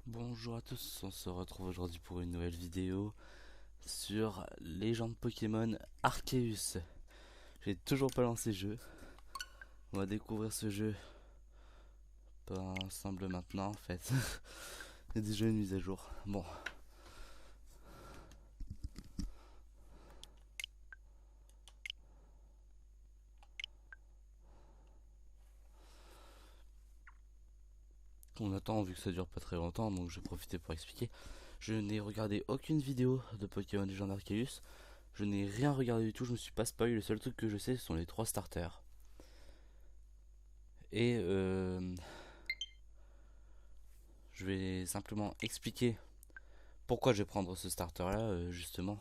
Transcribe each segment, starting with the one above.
Bonjour à tous, on se retrouve aujourd'hui pour une nouvelle vidéo sur Légende Pokémon Arceus. J'ai toujours pas lancé le jeu, on va découvrir ce jeu pas ensemble maintenant en fait. Il y a déjà une mise à jour. Bon, on attend vu que ça dure pas très longtemps donc je vais profiter pour expliquer. Je n'ai regardé aucune vidéo de Pokémon Légende Arceus, je n'ai rien regardé du tout, je me suis pas spoil, le seul truc que je sais ce sont les 3 starters. Et je vais simplement expliquer pourquoi je vais prendre ce starter là justement.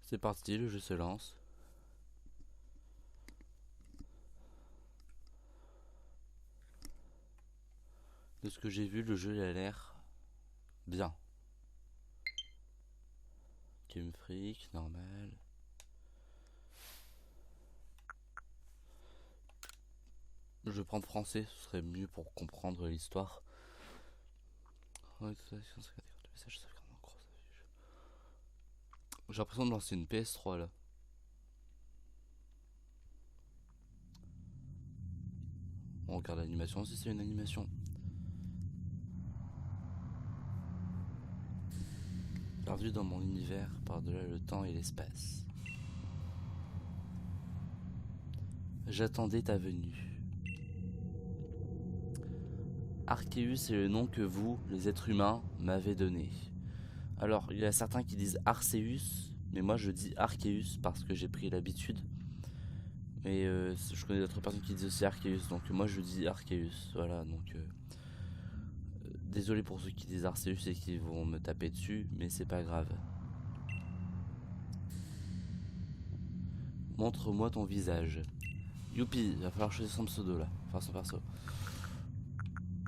C'est parti, le jeu se lance. De ce que j'ai vu, le jeu il a l'air bien. Game Freak, normal. Je vais prendre français, ce serait mieux pour comprendre l'histoire. J'ai l'impression de lancer une PS3 là. On regarde l'animation si c'est une animation. Perdu dans mon univers, par-delà le temps et l'espace. J'attendais ta venue. Arceus est le nom que vous, les êtres humains, m'avez donné. Alors, il y a certains qui disent Arceus, mais moi je dis Arceus parce que j'ai pris l'habitude. Mais je connais d'autres personnes qui disent aussi Arceus, donc moi je dis Arceus. Voilà, donc désolé pour ceux qui disent Arceus et qui vont me taper dessus, mais c'est pas grave. Montre-moi ton visage. Youpi, il va falloir choisir son pseudo là, enfin son perso.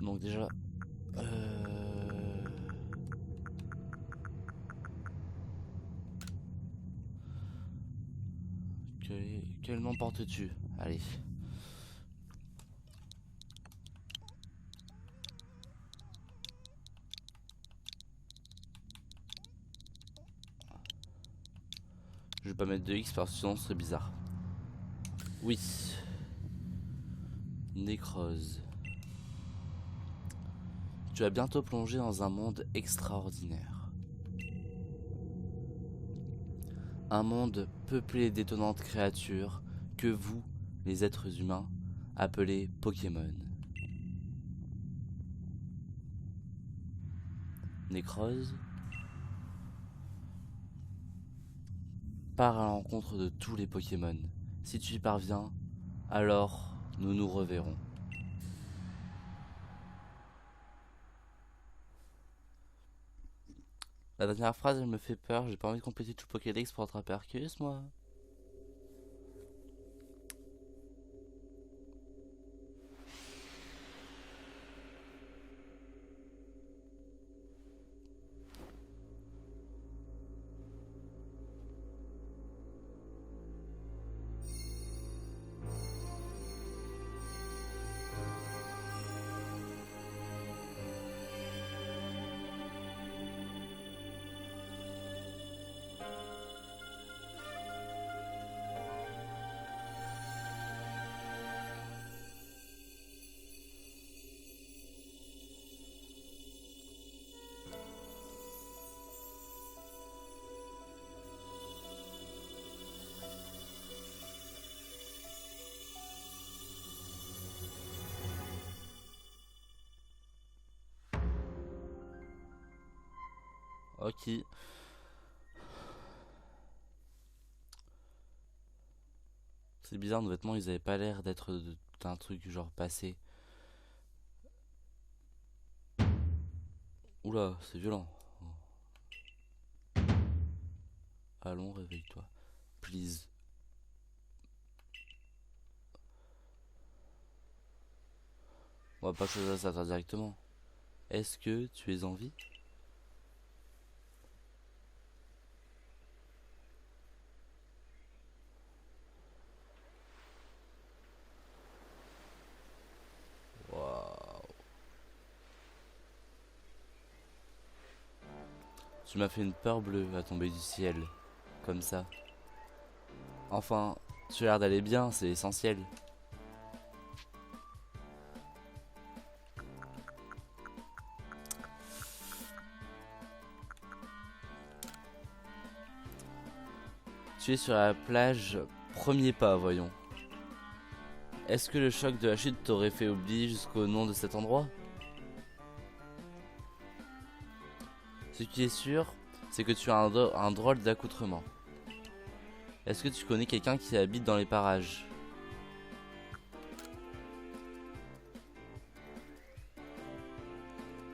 Donc déjà, quel nom portes-tu? Allez. Je vais pas mettre de X parce que sinon ce serait bizarre. Oui. Nécrose. Tu vas bientôt plonger dans un monde extraordinaire. Un monde peuplé d'étonnantes créatures que vous, les êtres humains, appelez Pokémon. Nécrose part à l'encontre de tous les Pokémon. Si tu y parviens, alors nous nous reverrons. La dernière phrase, elle me fait peur. J'ai pas envie de compléter tout le Pokédex pour attraper Arceus, moi. Ok. C'est bizarre, nos vêtements, ils avaient pas l'air d'être d'un truc genre passé. Oula, c'est violent. Allons, réveille-toi. Please. On va pas choisir ça directement. Est-ce que tu es en vie? Tu m'as fait une peur bleue à tomber du ciel. Comme ça. Enfin, tu as l'air d'aller bien, c'est essentiel. Tu es sur la plage, premier pas, voyons. Est-ce que le choc de la chute t'aurait fait oublier jusqu'au nom de cet endroit? Ce qui est sûr, c'est que tu as un drôle d'accoutrement. Est-ce que tu connais quelqu'un qui habite dans les parages?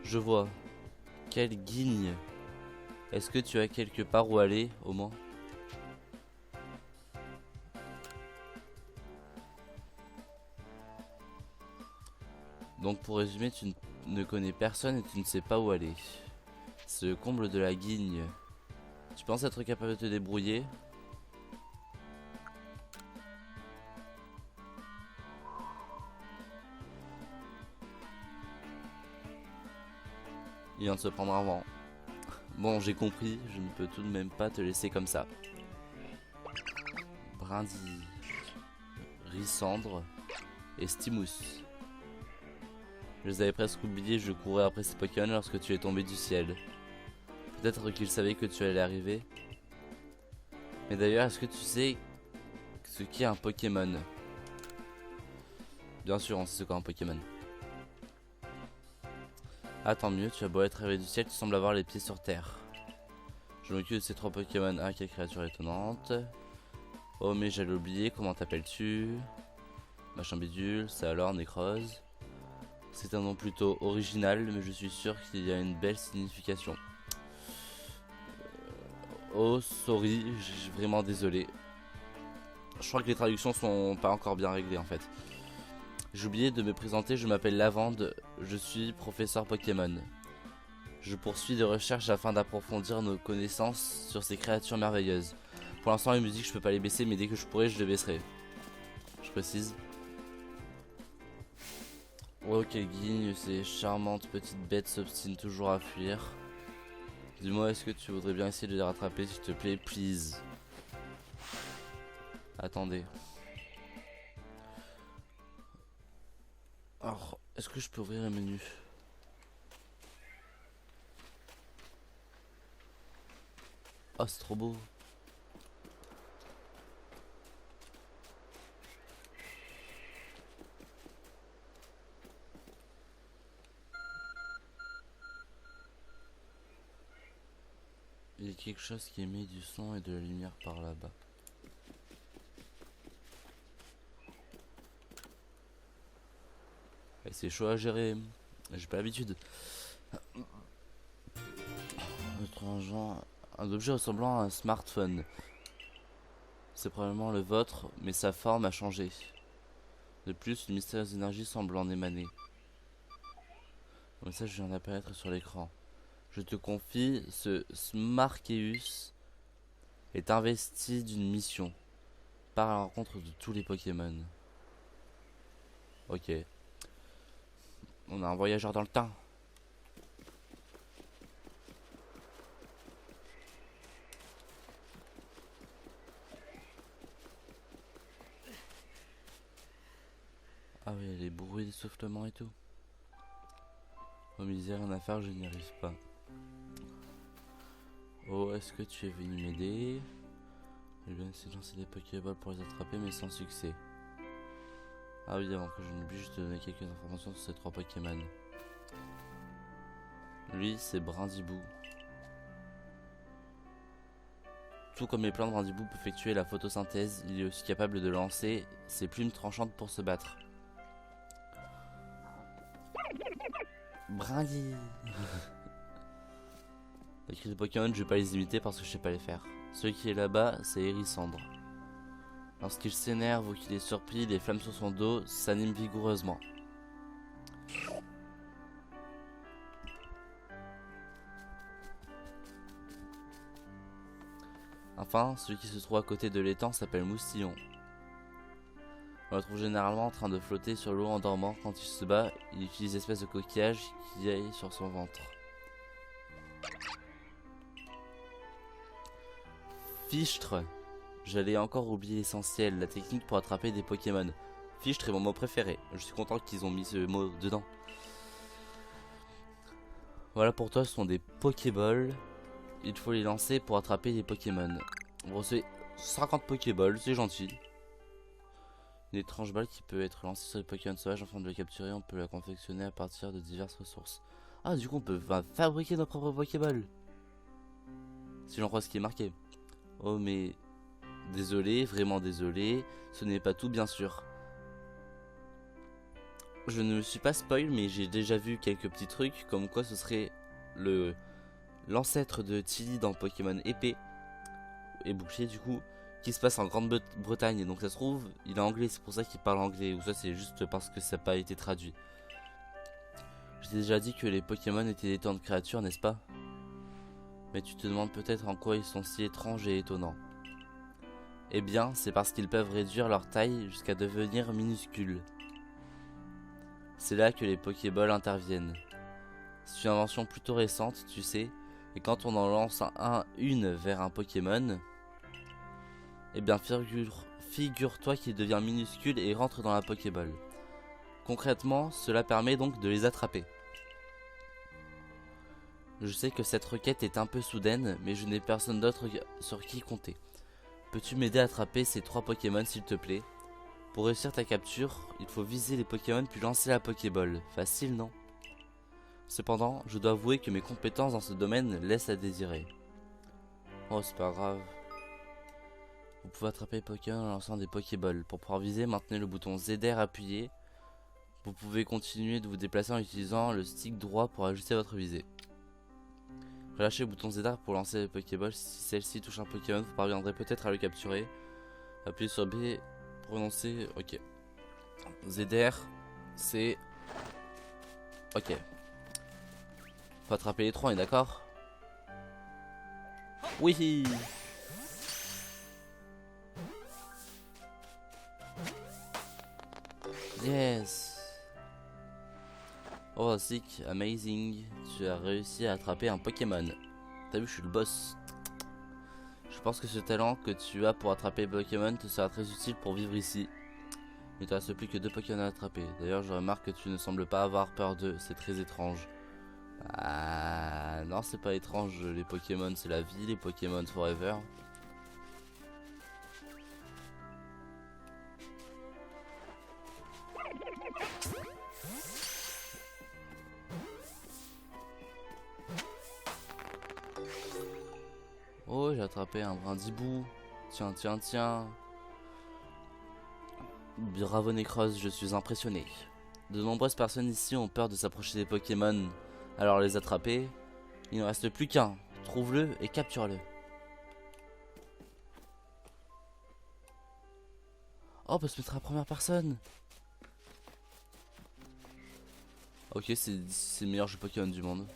Je vois. Quelle guigne. Est-ce que tu as quelque part où aller, au moins? Donc pour résumer, tu ne connais personne et tu ne sais pas où aller. C'est le comble de la guigne. Tu penses être capable de te débrouiller? Il vient de se prendre un vent. Bon, j'ai compris, je ne peux tout de même pas te laisser comme ça. Brindille, Rissandre et Stimous. Je les avais presque oubliés, je courais après ces Pokémon lorsque tu es tombé du ciel. Peut-être qu'ils savaient que tu allais arriver. Mais d'ailleurs, est-ce que tu sais ce qu'est un Pokémon? Bien sûr, on sait ce qu'est un Pokémon. Ah, tant mieux, tu as beau être réveillé du ciel, tu sembles avoir les pieds sur terre. Je m'occupe de ces 3 Pokémon. Ah, quelle créature étonnante. Oh, mais j'allais oublier, comment t'appelles-tu? Machin bidule, ça alors, Nécrose. C'est un nom plutôt original, mais je suis sûr qu'il y a une belle signification. Oh, sorry, j'ai vraiment désolé. Je crois que les traductions sont pas encore bien réglées en fait. J'ai oublié de me présenter, je m'appelle Lavande, je suis professeur Pokémon. Je poursuis des recherches afin d'approfondir nos connaissances sur ces créatures merveilleuses. Pour l'instant les musiques je peux pas les baisser, mais dès que je pourrai je les baisserai. Je précise. Oh quelle guigne, ces charmantes petites bêtes s'obstinent toujours à fuir. Dis-moi, est-ce que tu voudrais bien essayer de les rattraper s'il te plaît, please? Attendez. Alors, est-ce que je peux ouvrir le menu? Oh, c'est trop beau. Il y a quelque chose qui émet du son et de la lumière par là-bas. Et c'est chaud à gérer. J'ai pas l'habitude. Un objet ressemblant à un smartphone. C'est probablement le vôtre, mais sa forme a changé. De plus, une mystérieuse énergie semble en émaner. Un message vient d'apparaître sur l'écran. Je te confie, ce Smarkeus est investi d'une mission. Part à la rencontre de tous les Pokémon. Ok. On a un voyageur dans le temps. Ah oui, les bruits d'essoufflement et tout. Oh misère, rien à faire, je n'y arrive pas. Oh, est-ce que tu es venu m'aider? Je vais essayer de lancer des Pokéballs pour les attraper, mais sans succès. Ah oui, avant que je n'oublie, je te donner quelques informations sur ces 3 Pokémon. Lui, c'est Brindibou. Tout comme les plantes, Brindibou peut effectuer la photosynthèse. Il est aussi capable de lancer ses plumes tranchantes pour se battre. Brindis. Les cris de Pokémon, je vais pas les imiter parce que je sais pas les faire. Celui qui est là-bas, c'est Hérissandre. Lorsqu'il s'énerve ou qu'il est surpris, les flammes sur son dos s'animent vigoureusement. Enfin, celui qui se trouve à côté de l'étang s'appelle Moustillon. On le trouve généralement en train de flotter sur l'eau en dormant. Quand il se bat, il utilise l'espèce de coquillage qui est sur son ventre. Fichtre. J'allais encore oublier l'essentiel, la technique pour attraper des Pokémon. Fichtre est mon mot préféré. Je suis content qu'ils ont mis ce mot dedans. Voilà, pour toi, ce sont des Pokéballs. Il faut les lancer pour attraper des Pokémon. Vous recevez 50 Pokéballs, c'est gentil. Une étrange balle qui peut être lancée sur les Pokémon sauvages. Afin de le capturer, on peut la confectionner à partir de diverses ressources. Ah, du coup, on peut fabriquer nos propres Pokéballs. Si j'en crois ce qui est marqué. Oh, mais désolé, vraiment désolé. Ce n'est pas tout, bien sûr. Je ne me suis pas spoil, mais j'ai déjà vu quelques petits trucs, comme quoi ce serait l'ancêtre de Tilly dans Pokémon épée et bouclier, du coup, qui se passe en Grande-Bretagne. Donc ça se trouve, il est anglais, c'est pour ça qu'il parle anglais, ou ça c'est juste parce que ça n'a pas été traduit. J'ai déjà dit que les Pokémon étaient des temps de créatures, n'est-ce pas? Mais tu te demandes peut-être en quoi ils sont si étranges et étonnants. Eh bien, c'est parce qu'ils peuvent réduire leur taille jusqu'à devenir minuscules. C'est là que les Pokéballs interviennent. C'est une invention plutôt récente, tu sais, et quand on en lance une vers un Pokémon, eh bien figure-toi qu'il devient minuscule et rentre dans la Pokéball. Concrètement, cela permet donc de les attraper. Je sais que cette requête est un peu soudaine, mais je n'ai personne d'autre sur qui compter. Peux-tu m'aider à attraper ces 3 Pokémon s'il te plaît? Pour réussir ta capture, il faut viser les Pokémon puis lancer la Pokéball. Facile, non? Cependant, je dois avouer que mes compétences dans ce domaine laissent à désirer. Oh, c'est pas grave. Vous pouvez attraper les Pokémon en lançant des Pokéballs. Pour pouvoir viser, maintenez le bouton ZR appuyé. Vous pouvez continuer de vous déplacer en utilisant le stick droit pour ajuster votre visée. Relâchez le bouton ZR pour lancer les Pokéballs. Si celle-ci touche un Pokémon, vous parviendrez peut-être à le capturer. Appuyez sur B. Prononcer, ok. ZR, c'est... Ok. Faut attraper les 3, on est d'accord? Oui. Yes. Oh, sick, amazing. Tu as réussi à attraper un Pokémon. T'as vu, je suis le boss. Je pense que ce talent que tu as pour attraper les Pokémon te sera très utile pour vivre ici. Il ne te reste plus que 2 Pokémon à attraper. D'ailleurs, je remarque que tu ne sembles pas avoir peur d'eux. C'est très étrange. Ah non, c'est pas étrange. Les Pokémon, c'est la vie. Les Pokémon forever. Oh, j'ai attrapé un brindibou. Tiens, tiens, tiens. Bravo Necros, je suis impressionné. De nombreuses personnes ici ont peur de s'approcher des Pokémon. Alors les attraper, il ne reste plus qu'un. Trouve-le et capture-le. Oh, on peut se mettre à la première personne. Ok, c'est le meilleur jeu Pokémon du monde.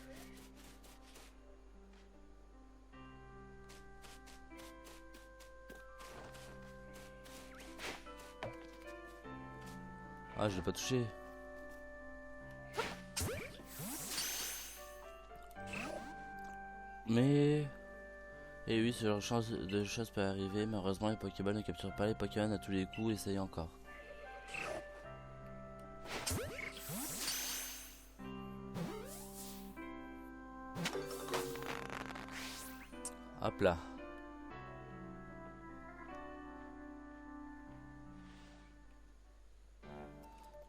Ah, je l'ai pas touché. Mais... Et oui, ce genre de choses peut arriver. Malheureusement, les Pokéballs ne capturent pas les Pokémon à tous les coups. Essayez encore. Hop là.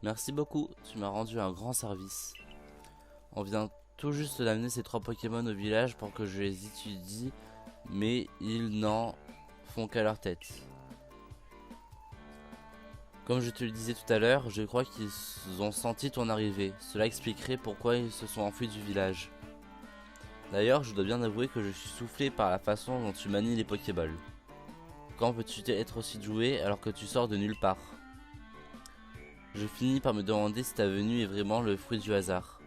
Merci beaucoup, tu m'as rendu un grand service. On vient tout juste d'amener ces 3 Pokémon au village pour que je les étudie, mais ils n'en font qu'à leur tête. Comme je te le disais tout à l'heure, je crois qu'ils ont senti ton arrivée. Cela expliquerait pourquoi ils se sont enfuis du village. D'ailleurs, je dois bien avouer que je suis soufflé par la façon dont tu manies les Pokéballs. Quand peux-tu être aussi doué alors que tu sors de nulle part? Je finis par me demander si ta venue est vraiment le fruit du hasard.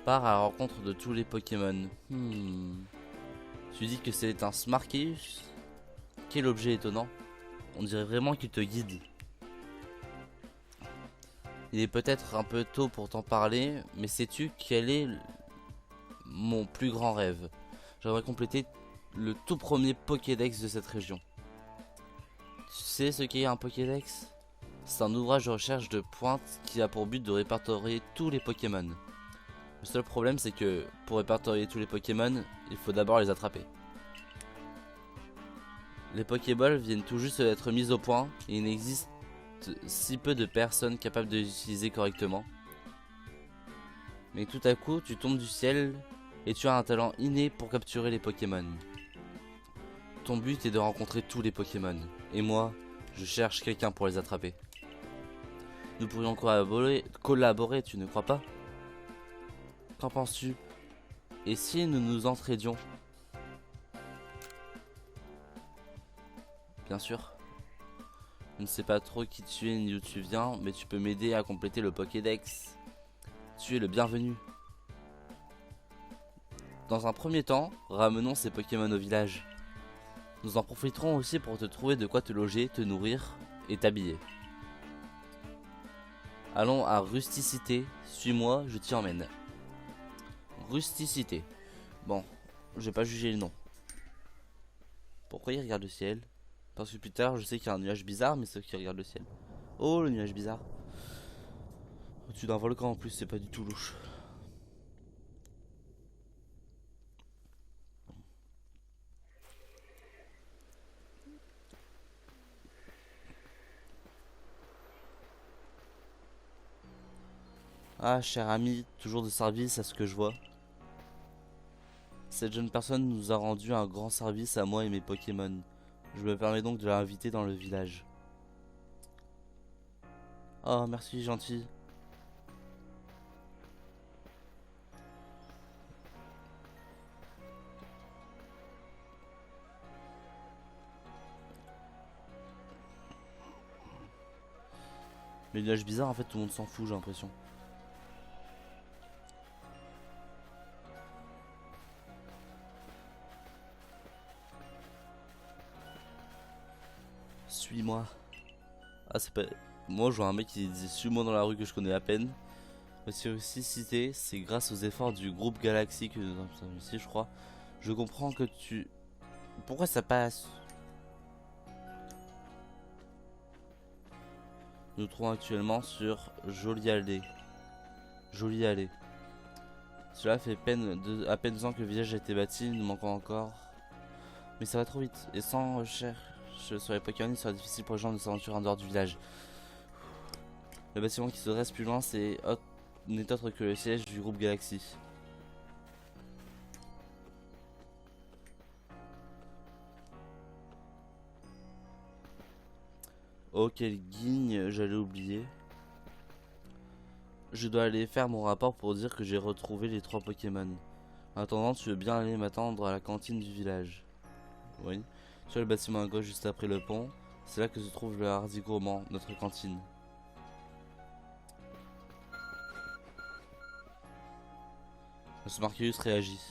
Pars à la rencontre de tous les Pokémon. Tu dis que c'est un Smarkeus? Quel objet étonnant. On dirait vraiment qu'il te guide. Il est peut-être un peu tôt pour t'en parler, mais sais-tu quel est mon plus grand rêve. J'aimerais compléter le tout premier Pokédex de cette région. Tu sais ce qu'est un Pokédex? C'est un ouvrage de recherche de pointe qui a pour but de répertorier tous les Pokémon. Le seul problème, c'est que pour répertorier tous les Pokémon, il faut d'abord les attraper. Les Pokéballs viennent tout juste d'être mis au point et il n'existe si peu de personnes capables de les utiliser correctement. Mais tout à coup, tu tombes du ciel et tu as un talent inné pour capturer les Pokémon. Ton but est de rencontrer tous les Pokémon. Et moi, je cherche quelqu'un pour les attraper. Nous pourrions collaborer, tu ne crois pas? Qu'en penses-tu? Et si nous nous entraidions? Bien sûr. Je ne sais pas trop qui tu es ni d'où tu viens, mais tu peux m'aider à compléter le Pokédex. Tu es le bienvenu. Dans un premier temps, ramenons ces Pokémon au village. Nous en profiterons aussi pour te trouver de quoi te loger, te nourrir et t'habiller. Allons à Rusticité, suis-moi, je t'y emmène. Rusticité. Bon, je vais pas juger le nom. Pourquoi il regarde le ciel? Parce que plus tard, je sais qu'il y a un nuage bizarre, mais ceux qui regardent le ciel. Oh, le nuage bizarre. Au-dessus d'un volcan en plus, c'est pas du tout louche. Ah, cher ami, toujours de service à ce que je vois. Cette jeune personne nous a rendu un grand service à moi et mes Pokémon. Je me permets donc de l'inviter dans le village. Oh, merci, gentil. Mais le nuage bizarre, en fait, tout le monde s'en fout, j'ai l'impression. Suis-moi. Ah, c'est pas... Moi, je vois un mec qui dit suis-moi dans la rue que je connais à peine. Voici aussi cité, c'est grâce aux efforts du groupe Galaxy que nous sommes ici, je crois. Je comprends que tu... Pourquoi ça passe? Nous nous trouvons actuellement sur Jolie Allée. Jolie Allée. Cela fait à peine 2 ans que le village a été bâti, nous manquons encore. Mais ça va trop vite. Et sans recherche sur les Pokémon, il sera difficile pour les gens de s'aventurer en dehors du village. Le bâtiment qui se dresse plus loin, n'est autre que le siège du groupe Galaxy. Oh, quel guigne, j'allais oublier. Je dois aller faire mon rapport pour dire que j'ai retrouvé les 3 Pokémon. En attendant, tu veux bien aller m'attendre à la cantine du village? Oui. Sur le bâtiment à gauche, juste après le pont, c'est là que se trouve le Hardy Gourmand, notre cantine. Le Smarkeus réagit.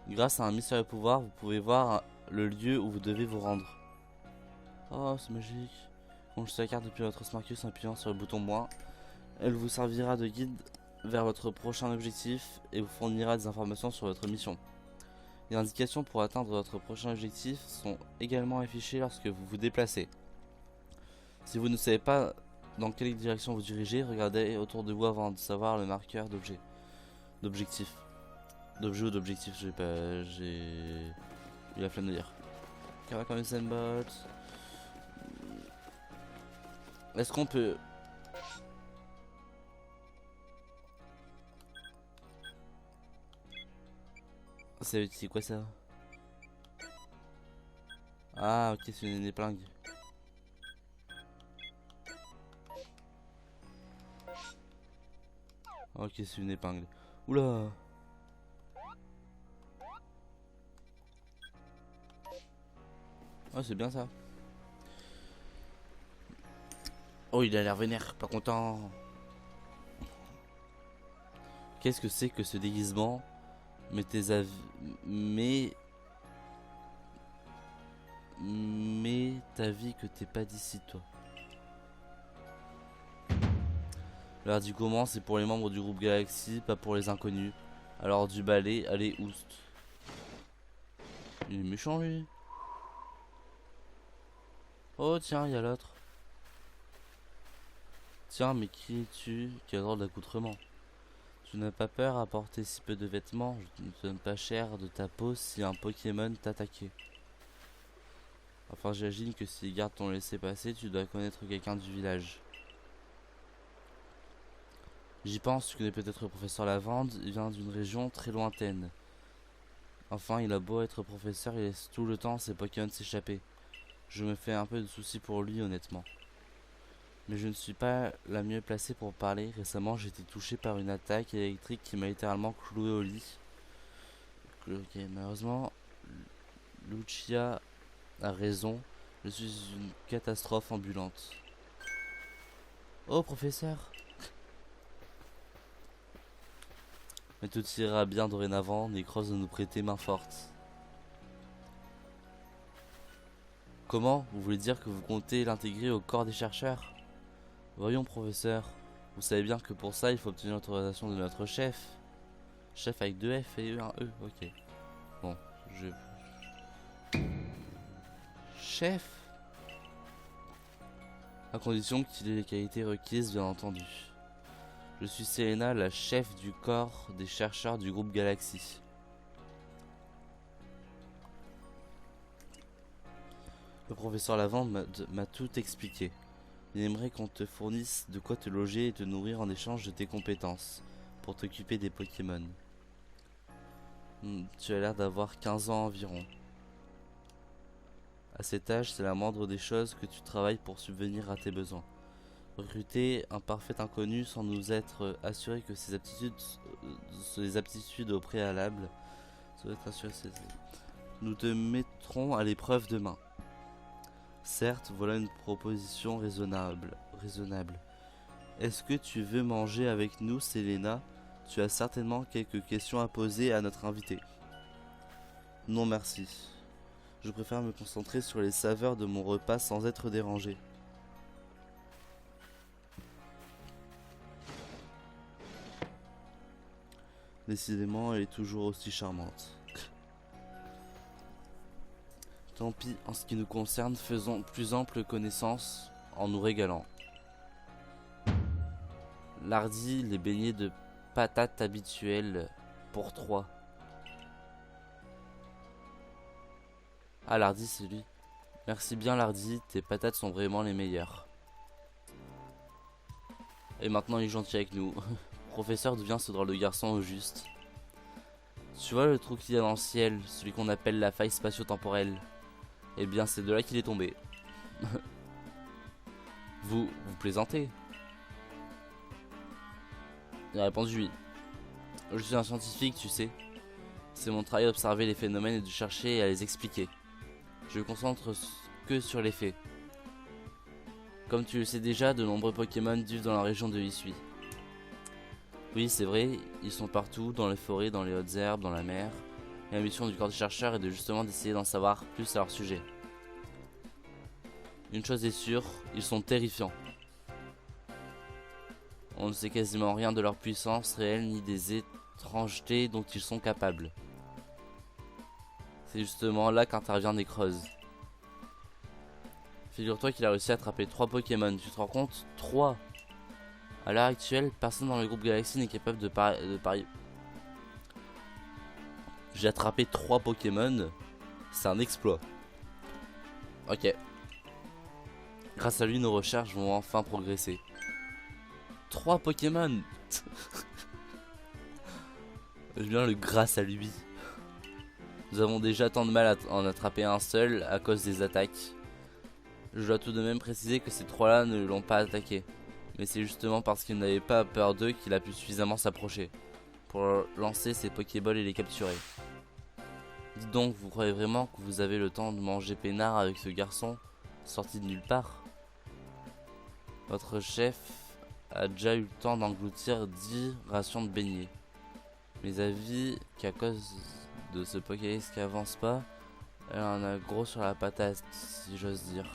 Grâce à un mystérieux pouvoir, vous pouvez voir le lieu où vous devez vous rendre. Oh, c'est magique. Consultez la carte depuis votre Smarkeus en appuyant sur le bouton moins. Elle vous servira de guide vers votre prochain objectif et vous fournira des informations sur votre mission. Les indications pour atteindre votre prochain objectif sont également affichées lorsque vous vous déplacez. Si vous ne savez pas dans quelle direction vous dirigez, regardez autour de vous avant de savoir le marqueur d'objectif. D'objet ou d'objectif, j'ai eu la flemme de dire. Car comme Zenbot. Est-ce qu'on peut... C'est quoi ça? Ah ok, c'est une épingle. Ok, c'est une épingle. Oula. Oh, c'est bien ça. Oh, il a l'air vénère, pas content. Qu'est-ce que c'est que ce déguisement? Mais tes avis... Mais ta vie que t'es pas d'ici, toi. L'heure du comment, c'est pour les membres du groupe Galaxy, pas pour les inconnus. Alors du balai, allez, oust. Il est méchant lui. Oh tiens, il y a l'autre. Tiens, mais qui es-tu? Quel ordre d'accoutrement? Tu n'as pas peur à porter si peu de vêtements? Je ne te donne pas cher de ta peau si un Pokémon t'attaquait. Enfin, j'imagine que si les gardes t'ont laissé passer, tu dois connaître quelqu'un du village. J'y pense, tu connais peut-être le professeur Lavande, il vient d'une région très lointaine. Enfin, il a beau être professeur, il laisse tout le temps ses Pokémon s'échapper. Je me fais un peu de soucis pour lui, honnêtement. Mais je ne suis pas la mieux placée pour parler. Récemment, j'ai été touché par une attaque électrique qui m'a littéralement cloué au lit. Ok, malheureusement, Lucia a raison. Je suis une catastrophe ambulante. Oh, professeur! Mais tout ira bien dorénavant, Necros de nous prêter main forte. Comment? Vous voulez dire que vous comptez l'intégrer au corps des chercheurs? Voyons, professeur. Vous savez bien que pour ça, il faut obtenir l'autorisation de notre chef. Chef avec 2 F et un E, ok. Bon, Chef? À condition qu'il ait les qualités requises, bien entendu. Je suis Selena, la chef du corps des chercheurs du groupe Galaxy. Le professeur Lavande m'a tout expliqué. Il aimerait qu'on te fournisse de quoi te loger et te nourrir en échange de tes compétences, pour t'occuper des Pokémon. Tu as l'air d'avoir 15 ans environ. À cet âge, c'est la moindre des choses que tu travailles pour subvenir à tes besoins. Recruter un parfait inconnu sans nous être assuré que ses aptitudes au préalable, nous te mettrons à l'épreuve demain. Certes, voilà une proposition raisonnable. Est-ce que tu veux manger avec nous, Selena? Tu as certainement quelques questions à poser à notre invité. Non merci. Je préfère me concentrer sur les saveurs de mon repas sans être dérangé. Décidément, elle est toujours aussi charmante. Tant pis, en ce qui nous concerne, faisons plus ample connaissance en nous régalant. Lardy, les beignets de patates habituels pour 3. Ah, Lardy, c'est lui. Merci bien, Lardy, tes patates sont vraiment les meilleures. Et maintenant, il est gentil avec nous. Professeur, devient ce drôle de garçon au juste. Tu vois le trou qu'il y a dans le ciel, celui qu'on appelle la faille spatio-temporelle? Eh bien, c'est de là qu'il est tombé. Vous plaisantez? Il a répondu oui. Je suis un scientifique, tu sais. C'est mon travail d'observer les phénomènes et de chercher à les expliquer. Je me concentre que sur les faits. Comme tu le sais déjà, de nombreux Pokémon vivent dans la région de Hisui. Oui, c'est vrai, ils sont partout, dans les forêts, dans les hautes herbes, dans la mer. Et la mission du corps des chercheurs est de justement d'essayer d'en savoir plus à leur sujet. Une chose est sûre, ils sont terrifiants. On ne sait quasiment rien de leur puissance réelle ni des étrangetés dont ils sont capables. C'est justement là qu'intervient Necros. Figure-toi qu'il a réussi à attraper 3 Pokémon, tu te rends compte? 3. À l'heure actuelle, personne dans le groupe Galaxy n'est capable de parier. J'ai attrapé 3 Pokémon, c'est un exploit. Ok. Grâce à lui, nos recherches vont enfin progresser. 3 Pokémon. Je viens le grâce à lui. Nous avons déjà tant de mal à en attraper un seul à cause des attaques. Je dois tout de même préciser que ces 3-là ne l'ont pas attaqué. Mais c'est justement parce qu'il n'avait pas peur d'eux qu'il a pu suffisamment s'approcher pour lancer ses Pokéballs et les capturer. Dites donc, vous croyez vraiment que vous avez le temps de manger peinard avec ce garçon sorti de nulle part? Votre chef a déjà eu le temps d'engloutir 10 rations de beignets. Mes avis qu'à cause de ce Pokédex qui avance pas, elle en a gros sur la patate, si j'ose dire.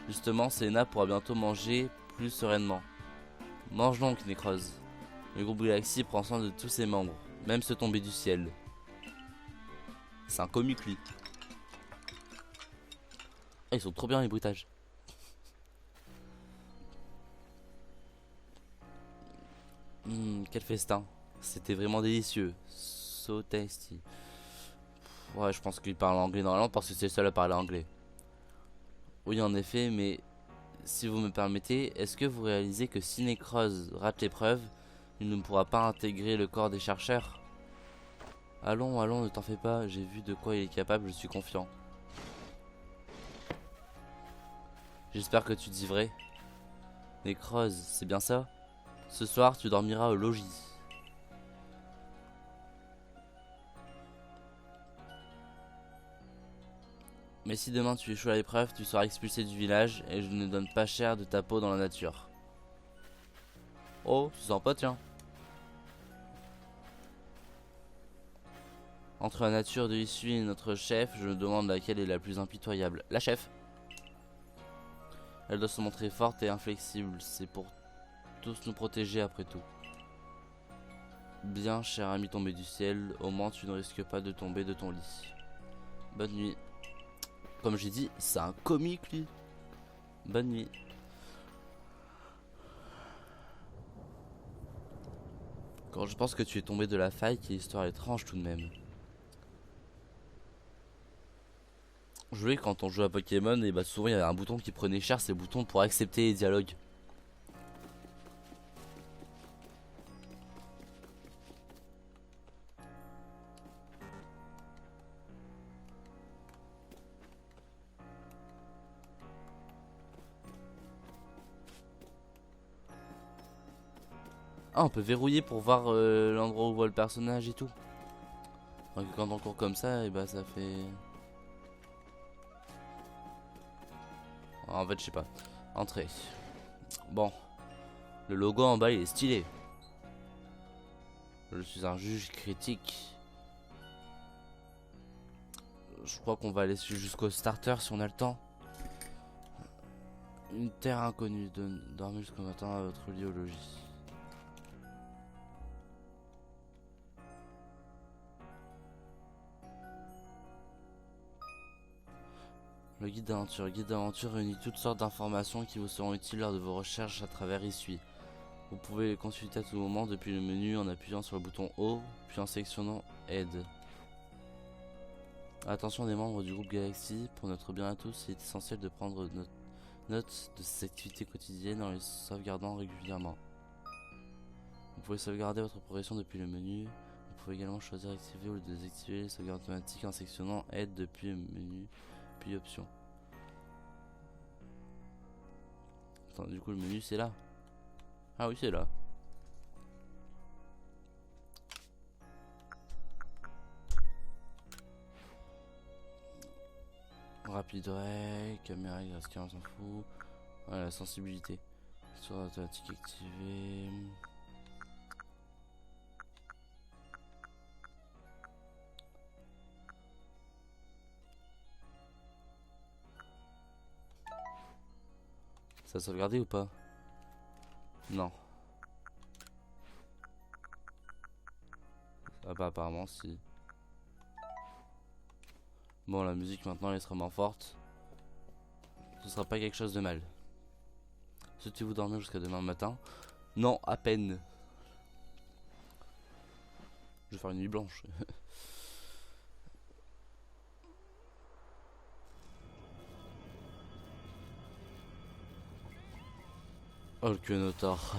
Justement, Selena pourra bientôt manger plus sereinement. Mange donc, Necros. Le groupe Galaxy prend soin de tous ses membres, même ceux tombés du ciel. C'est un comique lui. Ah, ils sont trop bien les bruitages. Quel festin. C'était vraiment délicieux. So tasty. Ouais, je pense qu'il parle anglais normalement parce que c'est le seul à parler anglais. Oui, en effet, mais si vous me permettez, est-ce que vous réalisez que si Necrose rate l'épreuve, il ne pourra pas intégrer le corps des chercheurs? Allons, allons, ne t'en fais pas, j'ai vu de quoi il est capable, je suis confiant. J'espère que tu dis vrai. Necrose, c'est bien ça? Ce soir, tu dormiras au logis. Mais si demain tu échoues à l'épreuve, tu seras expulsé du village et je ne donne pas cher de ta peau dans la nature. Oh, tu sens pas, tiens. Entre la nature de l'issue et notre chef, je me demande laquelle est la plus impitoyable. La chef. Elle doit se montrer forte et inflexible, c'est pour tous nous protéger après tout. Bien, cher ami tombé du ciel, au moins tu ne risques pas de tomber de ton lit. Bonne nuit. Comme j'ai dit, c'est un comique lui. Bonne nuit. Quand je pense que tu es tombé de la faille, quelle histoire étrange tout de même. Jouer quand on joue à Pokémon, et bah souvent il y avait un bouton qui prenait cher, c'est le bouton pour accepter les dialogues. Ah, on peut verrouiller pour voir l'endroit où voit le personnage et tout. Donc quand on court comme ça, et bah ça fait... En fait, je sais pas. Entrée. Bon, le logo en bas il est stylé. Je suis un juge critique. Je crois qu'on va aller jusqu'au starter si on a le temps. Une terre inconnue. Dormez jusqu'au matin à votre lit au logis. Le guide d'aventure. Le guide d'aventure réunit toutes sortes d'informations qui vous seront utiles lors de vos recherches à travers Isui. Vous pouvez les consulter à tout moment depuis le menu en appuyant sur le bouton O, puis en sélectionnant Aide. Attention des membres du groupe Galaxy, pour notre bien à tous, il est essentiel de prendre note de ces activités quotidiennes en les sauvegardant régulièrement. Vous pouvez sauvegarder votre progression depuis le menu. Vous pouvez également choisir d'activer ou de désactiver les sauvegardes automatiques en sélectionnant Aide depuis le menu, puis Options. Attends, du coup le menu c'est là. Ah oui, c'est là. Rapide ray, caméra graphique, on s'en fout. Voilà, sensibilité. Sur automatique activée. Ça a sauvegardé ou pas? Non. Ah bah apparemment si. Bon, la musique maintenant elle est extrêmement forte. Ce sera pas quelque chose de mal. Souhaitez-vous dormir jusqu'à demain matin? Non, à peine. Je vais faire une nuit blanche. Oh le quenotard.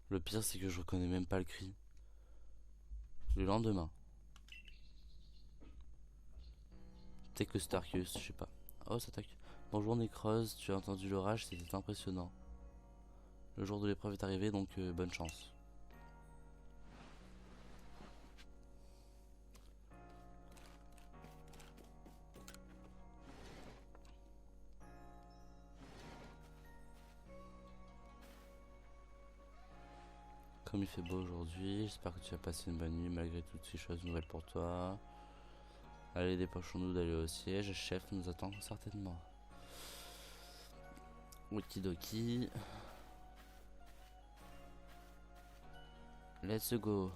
Le pire c'est que je reconnais même pas le cri. Le lendemain. Peut-être que c'est Arceus, je sais pas. Oh ça attaque. Bonjour Necrose, tu as entendu l'orage, c'était impressionnant. Le jour de l'épreuve est arrivé donc bonne chance. Comme il fait beau aujourd'hui, j'espère que tu as passé une bonne nuit malgré toutes ces choses nouvelles pour toi. Allez, dépêchons-nous d'aller au siège. Le chef nous attend certainement. Okidoki. Let's go.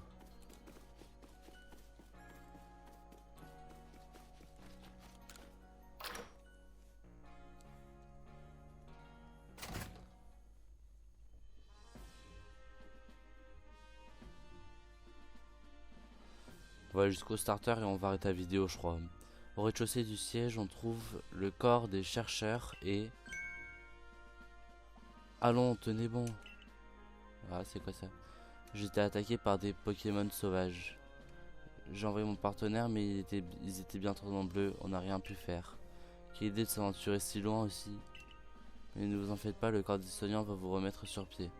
On va jusqu'au starter et on va arrêter la vidéo, je crois. Au rez-de-chaussée du siège, on trouve le corps des chercheurs et... Allons, tenez bon. Ah, c'est quoi ça? J'étais attaqué par des Pokémon sauvages. J'ai envoyé mon partenaire, mais ils étaient bien trop nombreux, on n'a rien pu faire. Quelle idée de s'aventurer si loin aussi. Mais ne vous en faites pas, le corps des soignants va vous remettre sur pied.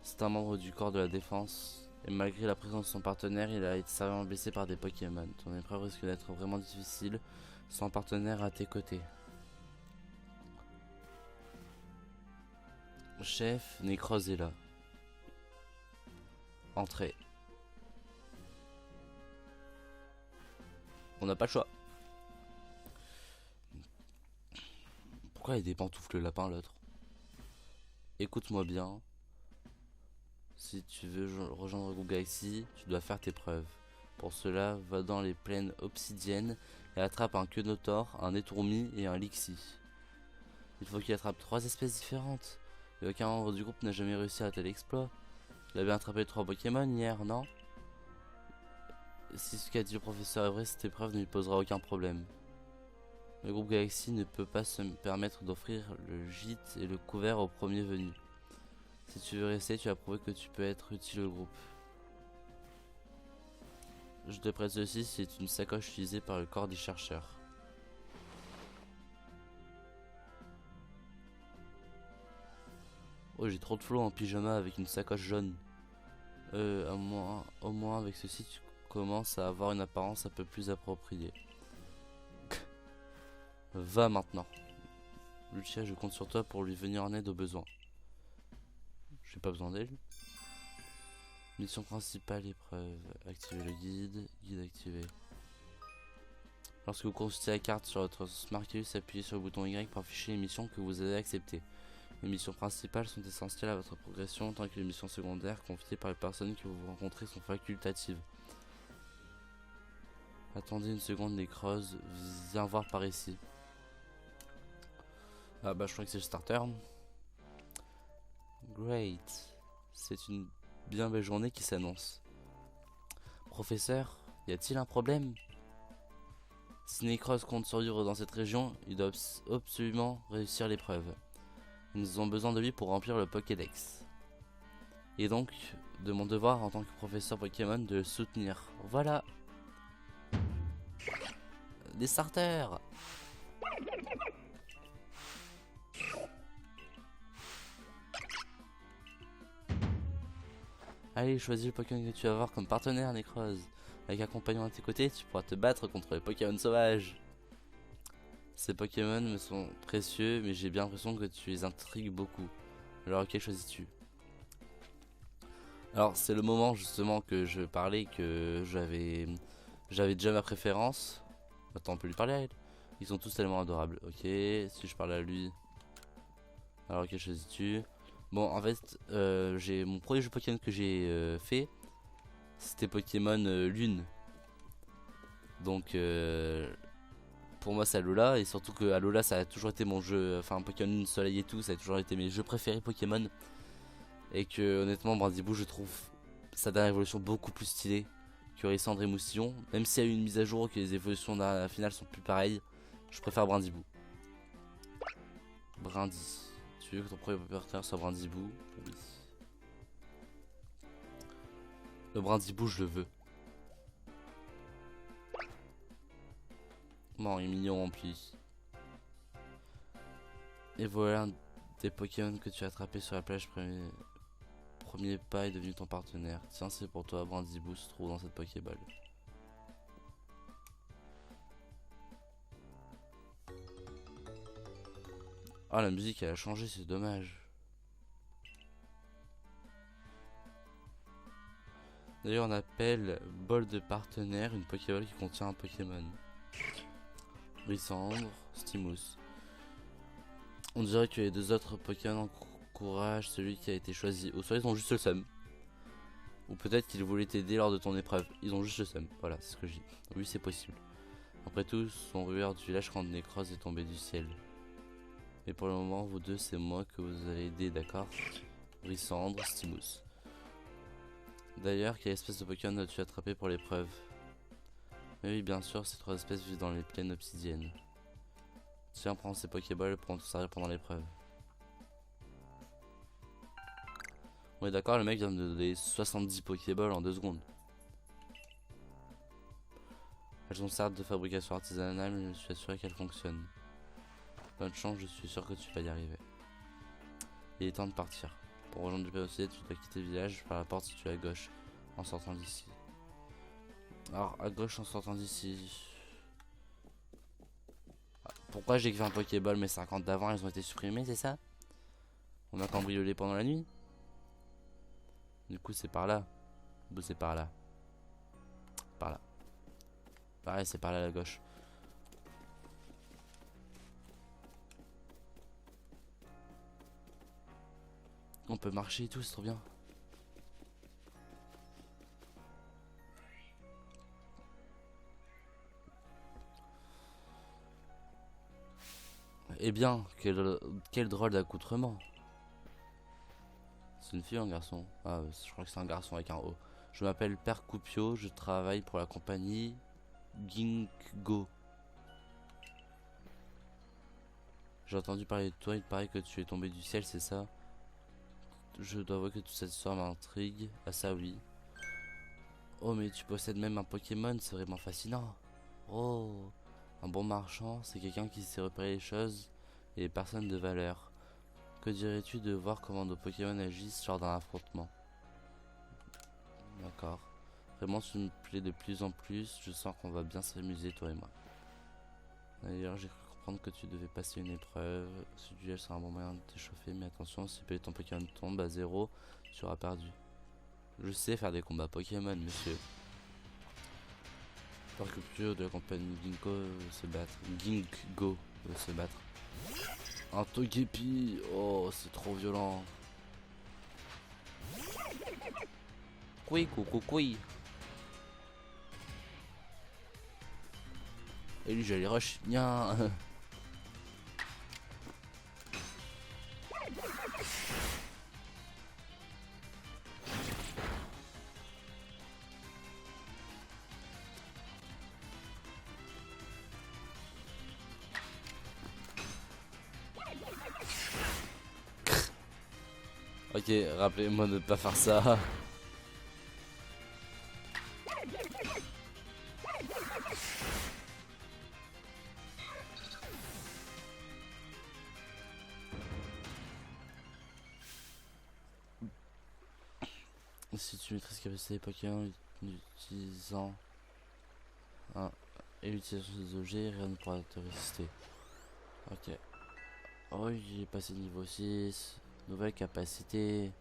C'est un membre du corps de la défense, et malgré la présence de son partenaire, il a été sévèrement blessé par des Pokémon. Ton épreuve risque d'être vraiment difficile, sans partenaire à tes côtés. Chef, Nécrose est là. Entrez. On n'a pas le choix. Pourquoi il y a des pantoufles le lapin l'autre? Écoute-moi bien. Si tu veux rejoindre le groupe Galaxy, tu dois faire tes preuves. Pour cela, va dans les plaines obsidiennes et attrape un Quenotor, un Étourmi et un Lixie. Il faut qu'il attrape 3 espèces différentes. Et aucun membre du groupe n'a jamais réussi à tel exploit. Il a bien attrapé 3 Pokémon hier, non? Si ce qu'a dit le professeur est vrai, cette épreuve ne lui posera aucun problème. Le groupe Galaxy ne peut pas se permettre d'offrir le gîte et le couvert au premier venu. Si tu veux rester, tu as prouvé que tu peux être utile au groupe. Je te prête ceci, c'est une sacoche utilisée par le corps des chercheurs. Oh, j'ai trop de flots en pyjama avec une sacoche jaune. Au moins avec ceci, tu commences à avoir une apparence un peu plus appropriée. Va maintenant. Lucia, je compte sur toi pour lui venir en aide au besoin. J'ai pas besoin d'elle. Mission principale, épreuve. Activez le guide. Guide activé. Lorsque vous consultez la carte sur votre Smartcase, appuyez sur le bouton Y pour afficher les missions que vous avez acceptées. Les missions principales sont essentielles à votre progression, tant que les missions secondaires confiées par les personnes que vous rencontrez sont facultatives. Attendez une seconde, Nécrose. Viens voir par ici. Ah bah je crois que c'est le starter. Great. C'est une bien belle journée qui s'annonce. Professeur, y a-t-il un problème? Si Nécrose compte survivre dans cette région, il doit absolument réussir l'épreuve. Nous avons besoin de lui pour remplir le Pokédex. Et donc, de mon devoir en tant que professeur Pokémon de le soutenir. Voilà. Des starters. Allez, choisis le Pokémon que tu vas avoir comme partenaire, Nécrose. Avec un compagnon à tes côtés, tu pourras te battre contre les Pokémon sauvages. Ces Pokémon me sont précieux, mais j'ai bien l'impression que tu les intrigues beaucoup. Alors, quel choisis-tu? Alors, c'est le moment justement que je parlais que j'avais déjà ma préférence. Attends, on peut lui parler à elle. Ils sont tous tellement adorables. Ok, si je parle à lui. Alors, quel choisis-tu? Bon, en fait, j'ai mon premier jeu Pokémon que j'ai fait. C'était Pokémon Lune. Donc, pour moi, c'est Alola. Et surtout que Alola, ça a toujours été mon jeu. Enfin, Pokémon Lune, Soleil et tout, ça a toujours été mes jeux préférés Pokémon. Et que, honnêtement, Brindibou, je trouve sa dernière évolution beaucoup plus stylée que Résandre et Moustillon. Même s'il y a eu une mise à jour, que les évolutions de la finale sont plus pareilles, je préfère Brindibou. Brindy. Tu veux que ton premier partenaire soit Brindibou? Oui. Le Brindibou, je le veux. Non, il est mignon en plus. Et voilà un des Pokémon que tu as attrapé sur la plage. Premier pas est devenu ton partenaire. Tiens, c'est pour toi, Brindibou se trouve dans cette Pokéball. Ah, la musique elle a changé, c'est dommage. D'ailleurs, on appelle bol de partenaire une Pokéball qui contient un Pokémon. Lysandre, Stimous. On dirait que les deux autres Pokémon encouragent celui qui a été choisi. Ou soit ils ont juste le seum. Ou peut-être qu'ils voulaient t'aider lors de ton épreuve. Ils ont juste le seum. Voilà, c'est ce que je dis. Oui, c'est possible. Après tout, son rueur du village quand Necros est tombé du ciel. Mais pour le moment, vous deux, c'est moi que vous allez aider, d'accord? Lysandre, Stimous. D'ailleurs, quelle espèce de Pokémon as-tu attrapé pour l'épreuve? Oui, bien sûr, ces trois espèces vivent dans les plaines obsidiennes. Tiens, prends ces Pokéballs pour te servir pendant l'épreuve. On est d'accord, le mec vient de donner 70 Pokéballs en 2 secondes. Elles sont certes de fabrication artisanale, mais je suis assuré qu'elles fonctionnent. Bonne chance, je suis sûr que tu vas y arriver. Il est temps de partir. Pour rejoindre le POC, tu dois quitter le village par la porte située à gauche, en sortant d'ici. Alors, à gauche en sortant d'ici. Pourquoi j'ai écrit un Pokéball, mais 50 d'avant, elles ont été supprimées, c'est ça? On a cambriolé pendant la nuit? Du coup, c'est par là. Ou c'est par là? Par là. Pareil, c'est par là à la gauche. On peut marcher et tout, c'est trop bien. Eh bien, quel drôle d'accoutrement. C'est une fille ou un garçon? Ah, je crois que c'est un garçon avec un O. Je m'appelle Père Coupio, je travaille pour la compagnie Ginkgo. J'ai entendu parler de toi, il paraît que tu es tombé du ciel, c'est ça? Je dois avouer que toute cette histoire m'intrigue. Ah ça oui. Oh mais tu possèdes même un Pokémon, c'est vraiment fascinant. Oh, un bon marchand, c'est quelqu'un qui sait repérer les choses et les personnes de valeur. Que dirais-tu de voir comment nos Pokémon agissent lors d'un affrontement? D'accord. Vraiment, tu me plais de plus en plus. Je sens qu'on va bien s'amuser, toi et moi. D'ailleurs, j'ai cru comprendre que tu devais passer une épreuve. Ce duel sera un bon moyen de t'échauffer, mais attention, si ton Pokémon tombe à 0, tu auras perdu. Je sais faire des combats Pokémon, monsieur. Par que plus de la compagnie Ginkgo se battre. Ginkgo veut se battre. Un Togepi, oh, c'est trop violent. Couille, coucou, couille. Et lui, j'allais rush. Bien. Ok, rappelez-moi de ne pas faire ça. Si tu maîtrises capacité des Pokémon utilisant un et l'utilisation des objets, rien ne pourra te résister. Ok. Oh, j'ai passé niveau 6. Nouvelle capacité.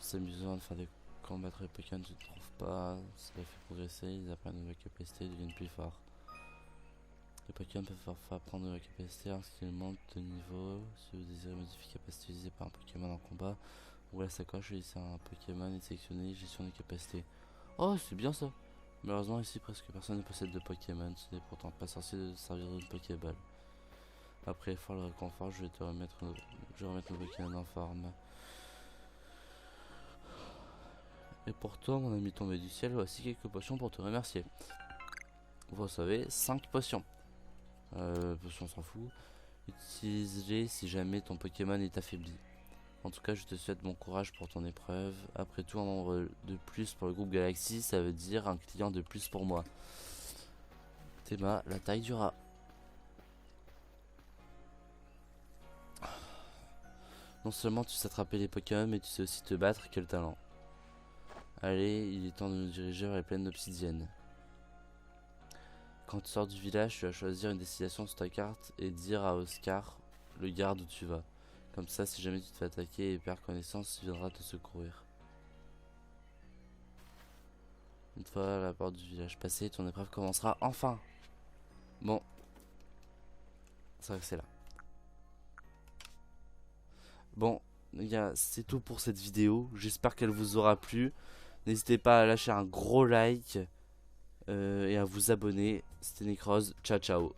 C'est amusant de faire des combattre les Pokémon, tu ne trouves pas? Ça les fait progresser, ils apprennent de nouvelles capacités, ils deviennent plus forts. Les Pokémon peuvent parfois apprendre de nouvelles capacités lorsqu'ils montent de niveau. Si vous désirez modifier les capacités utilisées par un Pokémon en combat, ouvrez la sacoche, choisissez un Pokémon et sélectionnez gestion des capacités. Oh, c'est bien ça! Malheureusement, ici presque personne ne possède de Pokémon, ce n'est pourtant pas sorcier de servir d'une Pokéball. Après effort le réconfort, je vais remettre nos Pokémon en forme. Et pour toi, mon ami tombé du ciel, voici quelques potions pour te remercier. Vous recevez 5 potions. Potions, on s'en fout. Utilise-les si jamais ton Pokémon est affaibli. En tout cas, je te souhaite bon courage pour ton épreuve. Après tout, un membre de plus pour le groupe Galaxy, ça veut dire un client de plus pour moi. Théma, la taille du rat. Non seulement tu sais attraper les Pokémon, mais tu sais aussi te battre, quel talent. Allez, il est temps de nous diriger vers les plaines d'obsidienne. Quand tu sors du village, tu vas choisir une destination sur ta carte et dire à Oscar, le garde, où tu vas. Comme ça, si jamais tu te fais attaquer et perds connaissance, il viendra te secourir. Une fois la porte du village passée, ton épreuve commencera enfin. Bon. C'est vrai que c'est là. Bon, les gars, c'est tout pour cette vidéo. J'espère qu'elle vous aura plu. N'hésitez pas à lâcher un gros like et à vous abonner. C'était Necrose. Ciao, ciao.